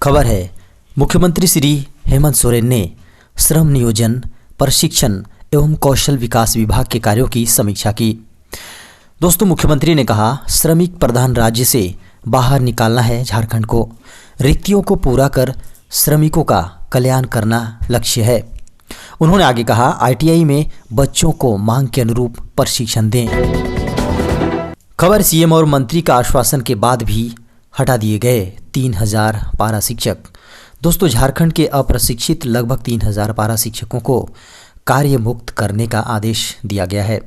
खबर है, मुख्यमंत्री श्री हेमंत सोरेन ने श्रम नियोजन, प्रशिक्षण एवं कौशल विकास विभाग के कार्यों की समीक्षा की। दोस्तों, मुख्यमंत्री ने कहा, श्रमिक प्रधान राज्य से बाहर निकालना है झारखंड को। रिक्तियों को पूरा कर श्रमिकों का कल्याण करना लक्ष्य है। उन्होंने आगे कहा, आईटीआई में बच्चों को मांग के अनुरूप प्रशिक्षण दें। खबर, सीएम और मंत्री का आश्वासन के बाद भी हटा दिए गए 3000 पारा शिक्षक। दोस्तों, झारखंड के अप्रशिक्षित लगभग 3000 पारा शिक्षकों को कार्य मुक्त करने का आदेश दिया गया है।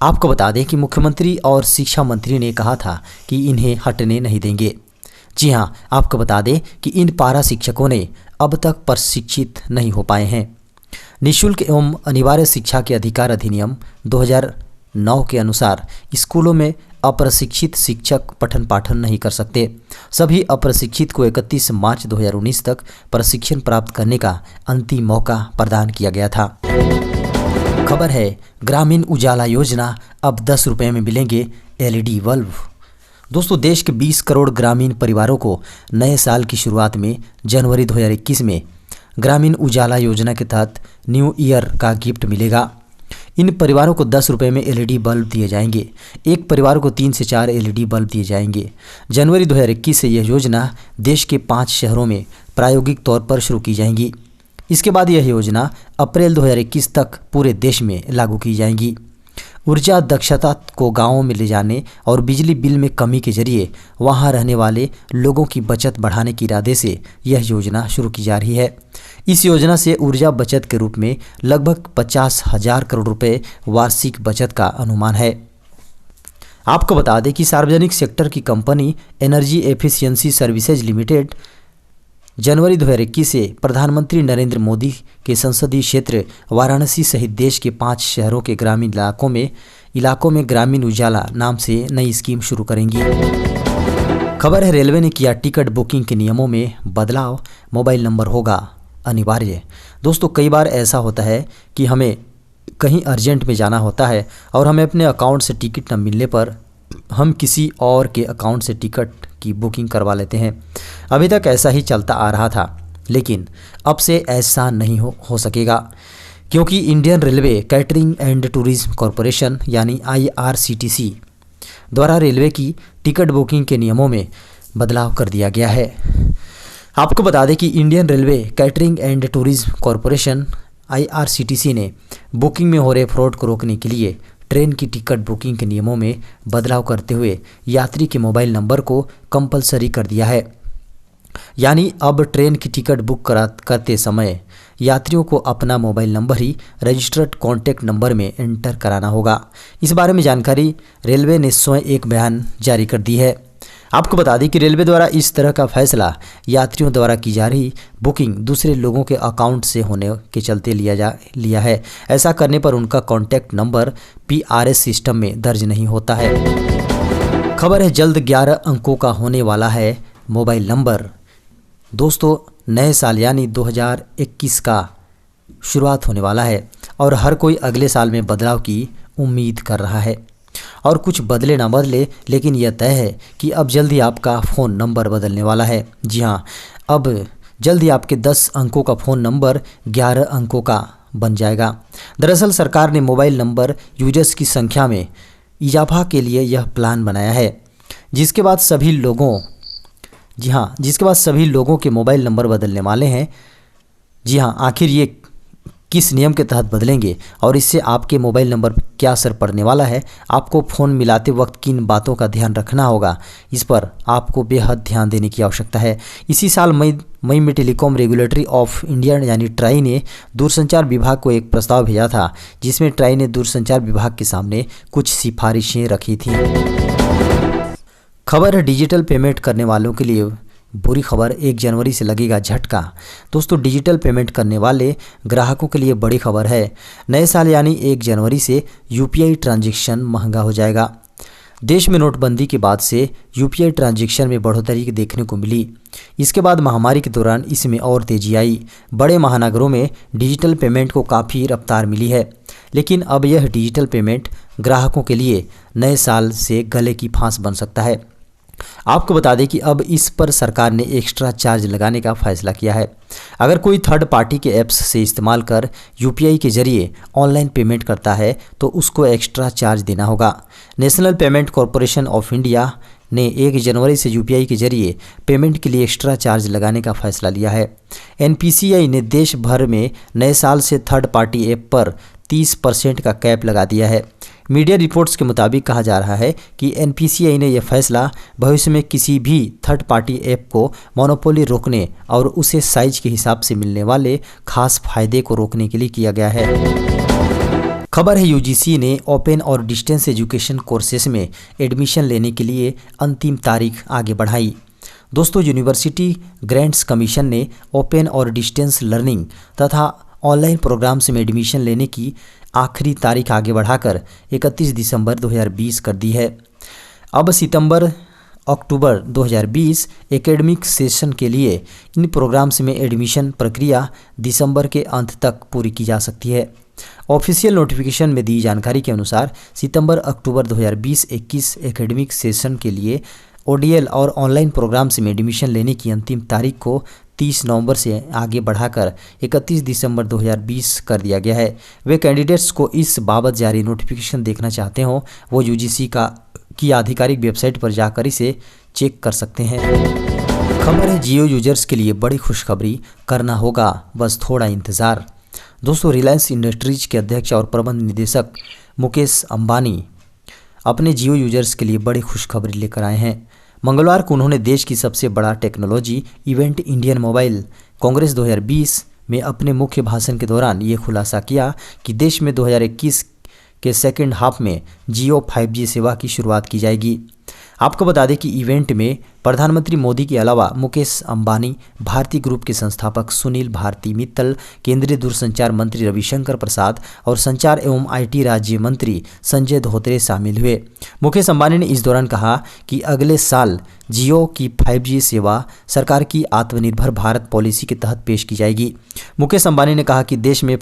आपको बता दें कि मुख्यमंत्री और शिक्षा मंत्री ने कहा था कि इन्हें हटने नहीं देंगे। जी हां, आपको बता दें कि इन पारा शिक्षकों ने अब तक प्रशिक्षित नहीं हो पाए हैं। निःशुल्क एवं अनिवार्य शिक्षा के अधिकार अधिनियम 2009 के अनुसार स्कूलों में अप्रशिक्षित शिक्षक पठन पाठन नहीं कर सकते। सभी अप्रशिक्षित को 31 मार्च 2019 तक प्रशिक्षण प्राप्त करने का अंतिम मौका प्रदान किया गया था। खबर है, ग्रामीण उजाला योजना अब 10 रुपये में मिलेंगे एलईडी बल्ब। दोस्तों, देश के 20 करोड़ ग्रामीण परिवारों को नए साल की शुरुआत में जनवरी 2021 में ग्रामीण उजाला योजना के तहत न्यू ईयर का गिफ्ट मिलेगा। इन परिवारों को 10 रुपये में एलईडी बल्ब दिए जाएंगे। एक परिवार को 3 से 4 एलईडी बल्ब दिए जाएंगे। जनवरी 2021 से यह योजना देश के 5 शहरों में प्रायोगिक तौर पर शुरू की जाएंगी। इसके बाद यह योजना अप्रैल 2021 तक पूरे देश में लागू की जाएगी। ऊर्जा दक्षता को गांवों में ले जाने और बिजली बिल में कमी के जरिए वहां रहने वाले लोगों की बचत बढ़ाने के इरादे से यह योजना शुरू की जा रही है। इस योजना से ऊर्जा बचत के रूप में लगभग 50,000 करोड़ रुपए वार्षिक बचत का अनुमान है। आपको बता दें कि सार्वजनिक सेक्टर की company energy efficiency services limited जनवरी 2021 से प्रधानमंत्री नरेंद्र मोदी के संसदीय क्षेत्र वाराणसी सहित देश के 5 शहरों के ग्रामीण इलाकों में ग्रामीण उजाला नाम से नई स्कीम शुरू करेंगी। खबर है, रेलवे ने किया टिकट बुकिंग के नियमों में बदलाव, मोबाइल नंबर होगा अनिवार्य। दोस्तों, कई बार ऐसा होता है कि हमें कहीं अर्जेंट में जाना होता है और हमें अपने अकाउंट से टिकट न मिलने पर हम किसी और के अकाउंट से टिकट की बुकिंग करवा लेते हैं। अभी तक ऐसा ही चलता आ रहा था, लेकिन अब से ऐसा नहीं हो सकेगा, क्योंकि Indian railway catering and tourism corporation यानी IRCTC द्वारा रेलवे की टिकट बुकिंग के नियमों में बदलाव कर दिया गया है। आपको बता दें कि Indian railway catering and tourism corporation IRCTC ने बुकिंग में हो रहे फ्रॉड को रोकने के लिए ट्रेन की टिकट बुकिंग के नियमों में बदलाव करते हुए यात्री के मोबाइल नंबर को कंपलसरी कर दिया है। यानी अब ट्रेन की टिकट बुक करते समय यात्रियों को अपना मोबाइल नंबर ही रजिस्टर्ड कॉन्टैक्ट नंबर में एंटर कराना होगा। इस बारे में जानकारी रेलवे ने स्वयं एक बयान जारी कर दी है। आपको बता दें कि रेलवे द्वारा इस तरह का फैसला यात्रियों द्वारा की जा रही बुकिंग दूसरे लोगों के अकाउंट से होने के चलते लिया है। ऐसा करने पर उनका कॉन्टैक्ट नंबर PRS सिस्टम में दर्ज नहीं होता है। खबर है, जल्द 11 अंकों का होने वाला है मोबाइल नंबर। दोस्तों, नए साल यानी 2021 का शुरुआत होने वाला है और हर कोई अगले साल में बदलाव की उम्मीद कर रहा है। और कुछ बदले ना बदले, लेकिन यह तय है कि अब जल्दी आपका फ़ोन नंबर बदलने वाला है। जी हाँ, अब जल्दी आपके 10 अंकों का फ़ोन नंबर 11 अंकों का बन जाएगा। दरअसल सरकार ने मोबाइल नंबर यूजर्स की संख्या में इजाफा के लिए यह प्लान बनाया है, जिसके बाद सभी लोगों के मोबाइल नंबर बदलने वाले हैं। जी हाँ, आखिर ये किस नियम के तहत बदलेंगे और इससे आपके मोबाइल नंबर पर क्या असर पड़ने वाला है, आपको फ़ोन मिलाते वक्त किन बातों का ध्यान रखना होगा, इस पर आपको बेहद ध्यान देने की आवश्यकता है। इसी साल मई में टेलीकॉम रेगुलेटरी ऑफ इंडिया यानी ट्राई ने दूरसंचार विभाग को एक प्रस्ताव भेजा था, जिसमें ट्राई ने दूरसंचार विभाग के सामने कुछ सिफारिशें रखी थी। खबर है, डिजिटल पेमेंट करने वालों के लिए बुरी खबर, 1 जनवरी से लगेगा झटका। दोस्तों, डिजिटल पेमेंट करने वाले ग्राहकों के लिए बड़ी खबर है। नए साल यानी 1 जनवरी से UPI ट्रांजैक्शन महंगा हो जाएगा। देश में नोटबंदी के बाद से UPI ट्रांजैक्शन में बढ़ोतरी देखने को मिली। इसके बाद महामारी के दौरान इसमें और तेजी आई। बड़े महानगरों में डिजिटल पेमेंट को काफ़ी रफ्तार मिली है, लेकिन अब यह डिजिटल पेमेंट ग्राहकों के लिए नए साल से गले की फांस बन सकता है। आपको बता दें कि अब इस पर सरकार ने एक्स्ट्रा चार्ज लगाने का फैसला किया है। अगर कोई थर्ड पार्टी के ऐप्स से इस्तेमाल कर यूपीआई के जरिए ऑनलाइन पेमेंट करता है तो उसको एक्स्ट्रा चार्ज देना होगा। National payment corporation of India ने 1 जनवरी से यूपीआई के जरिए पेमेंट के लिए एक्स्ट्रा चार्ज लगाने का फैसला लिया है। एनपीसीआई ने देश भर में नए साल से थर्ड पार्टी ऐप पर 30% का कैप लगा दिया है। मीडिया रिपोर्ट्स के मुताबिक कहा जा रहा है कि एनपीसीआई ने यह फैसला भविष्य में किसी भी थर्ड पार्टी ऐप को मोनोपोली रोकने और उसे साइज के हिसाब से मिलने वाले खास फायदे को रोकने के लिए किया गया है। खबर है यूजीसी ने ओपन और डिस्टेंस एजुकेशन कोर्सेस में एडमिशन लेने के लिए अंतिम तारीख आगे बढ़ाई। दोस्तों, यूनिवर्सिटी ग्रांट्स कमीशन ने ओपन और डिस्टेंस लर्निंग तथा ऑनलाइन प्रोग्राम्स में एडमिशन लेने की आखिरी तारीख आगे बढ़ाकर 31 दिसंबर 2020 कर दी है। अब सितंबर अक्टूबर 2020 एकेडमिक सेशन के लिए इन प्रोग्राम्स में एडमिशन प्रक्रिया दिसंबर के अंत तक पूरी की जा सकती है। ऑफिशियल नोटिफिकेशन में दी जानकारी के अनुसार सितंबर अक्टूबर 2020-21 एकेडमिक सेशन के लिए ओडीएल और ऑनलाइन प्रोग्राम्स में एडमिशन लेने की अंतिम तारीख को 30 नवंबर से आगे बढ़ाकर 31 दिसंबर 2020 कर दिया गया है। वे कैंडिडेट्स को इस बाबत जारी नोटिफिकेशन देखना चाहते हो वो यूजीसी की आधिकारिक वेबसाइट पर जाकर इसे चेक कर सकते हैं। खबर है जियो यूजर्स के लिए बड़ी खुशखबरी, करना होगा बस थोड़ा इंतज़ार। दोस्तों, रिलायंस इंडस्ट्रीज के अध्यक्ष और प्रबंध निदेशक मुकेश अंबानी अपने जियो यूजर्स के लिए बड़ी खुशखबरी लेकर आए हैं। मंगलवार को उन्होंने देश की सबसे बड़ा technology event Indian mobile Congress 2020 में अपने मुख्य भाषण के दौरान ये खुलासा किया कि देश में 2021 के सेकेंड हाफ में जियो 5G सेवा की शुरुआत की जाएगी। आपको बता दें कि इवेंट में प्रधानमंत्री मोदी के अलावा मुकेश अंबानी, भारती ग्रुप के संस्थापक सुनील भारती मित्तल, केंद्रीय दूरसंचार मंत्री रविशंकर प्रसाद और संचार एवं आईटी राज्य मंत्री संजय धोत्रे शामिल हुए। मुकेश अंबानी ने इस दौरान कहा कि अगले साल जियो की 5G सेवा सरकार की आत्मनिर्भर भारत पॉलिसी के तहत पेश की जाएगी। मुकेश अंबानी ने कहा कि देश में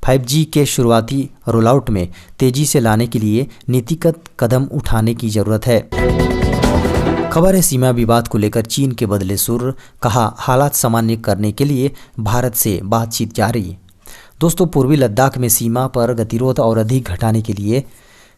5G के शुरुआती रोलआउट में तेजी से लाने के लिए नीतिगत कदम उठाने की जरूरत है। खबर है सीमा विवाद को लेकर चीन के बदले सुर, कहा हालात सामान्य करने के लिए भारत से बातचीत जारी। दोस्तों, पूर्वी लद्दाख में सीमा पर गतिरोध और अधिक घटाने के लिए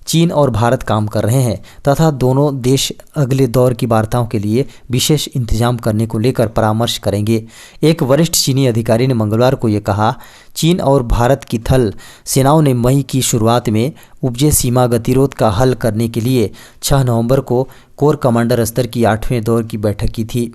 चीन और भारत काम कर रहे हैं तथा दोनों देश अगले दौर की वार्ताओं के लिए विशेष इंतजाम करने को लेकर परामर्श करेंगे। एक वरिष्ठ चीनी अधिकारी ने मंगलवार को ये कहा, चीन और भारत की थल सेनाओं ने मई की शुरुआत में उपजे सीमा गतिरोध का हल करने के लिए 6 नवंबर को कोर कमांडर स्तर की 8वें दौर की बैठक की थी।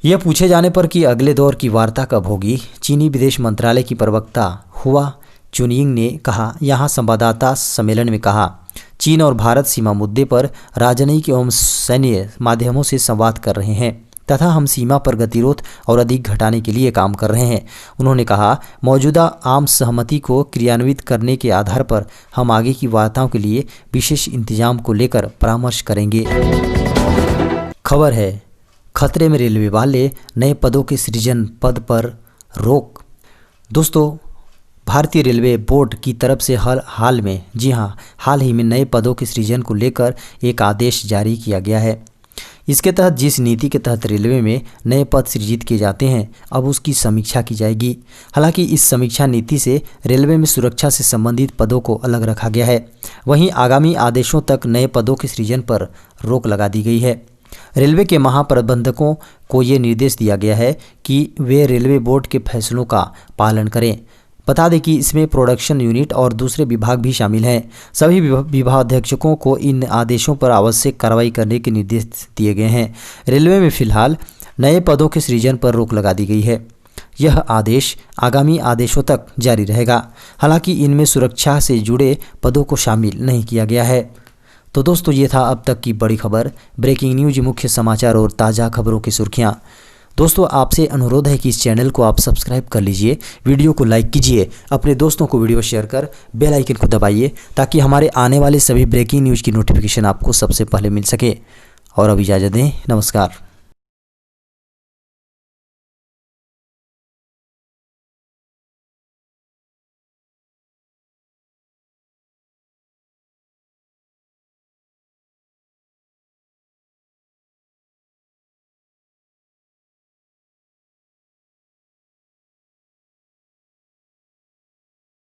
यह पूछे जाने पर कि अगले दौर की वार्ता कब होगी, चीनी विदेश मंत्रालय की प्रवक्ता हुआ चुनिंग ने कहा, यहाँ संवाददाता सम्मेलन में कहा, चीन और भारत सीमा मुद्दे पर राजनयिक एवं सैन्य माध्यमों से संवाद कर रहे हैं तथा हम सीमा पर गतिरोध और अधिक घटाने के लिए काम कर रहे हैं। उन्होंने कहा, मौजूदा आम सहमति को क्रियान्वित करने के आधार पर हम आगे की वार्ताओं के लिए विशेष इंतजाम को लेकर परामर्श करेंगे। खबर है खतरे में रेलवे वाले, नए पदों के सृजन पद पर रोक। दोस्तों, भारतीय रेलवे बोर्ड की तरफ से हाल ही में नए पदों के सृजन को लेकर एक आदेश जारी किया गया है। इसके तहत जिस नीति के तहत रेलवे में नए पद सृजित किए जाते हैं, अब उसकी समीक्षा की जाएगी। हालांकि इस समीक्षा नीति से रेलवे में सुरक्षा से संबंधित पदों को अलग रखा गया है। वहीं आगामी आदेशों तक नए पदों के सृजन पर रोक लगा दी गई है। रेलवे के महाप्रबंधकों को ये निर्देश दिया गया है कि वे रेलवे बोर्ड के फैसलों का पालन करें। बता दें कि इसमें प्रोडक्शन यूनिट और दूसरे विभाग भी शामिल हैं। सभी विभागाध्यक्षकों को इन आदेशों पर आवश्यक कार्रवाई करने के निर्देश दिए गए हैं। रेलवे में फिलहाल नए पदों के सृजन पर रोक लगा दी गई है। यह आदेश आगामी आदेशों तक जारी रहेगा। हालांकि इनमें सुरक्षा से जुड़े पदों को शामिल नहीं किया गया है। तो दोस्तों, ये था अब तक की बड़ी खबर, ब्रेकिंग न्यूज, मुख्य समाचार और ताज़ा खबरों की सुर्खियाँ। दोस्तों, आपसे अनुरोध है कि इस चैनल को आप सब्सक्राइब कर लीजिए, वीडियो को लाइक कीजिए, अपने दोस्तों को वीडियो शेयर कर बेल आइकन को दबाइए ताकि हमारे आने वाले सभी ब्रेकिंग न्यूज़ की नोटिफिकेशन आपको सबसे पहले मिल सके। और अब इजाज़त दें, नमस्कार।